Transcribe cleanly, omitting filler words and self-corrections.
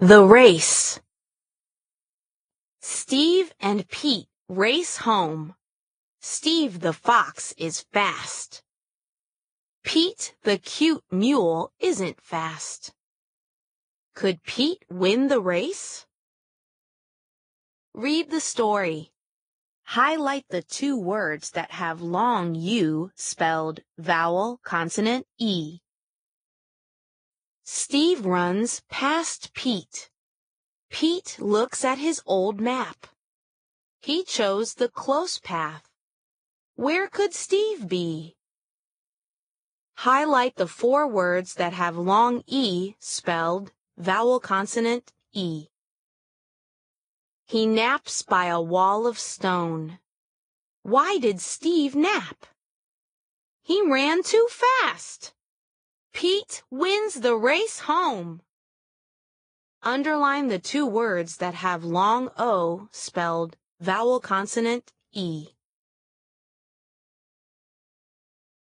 The race. Steve and Pete race home. Steve the fox is fast. Pete the cute mule isn't fast. Could Pete win the race? Read the story. Highlight the two words that have long U spelled vowel consonant E. Steve runs past Pete. Pete looks at his old map. He chose the close path. Where could Steve be? Highlight the four words that have long E spelled vowel consonant E. He naps by a wall of stone. Why did Steve nap? He ran too fast. Pete wins the race home. Underline the two words that have long O spelled vowel consonant E.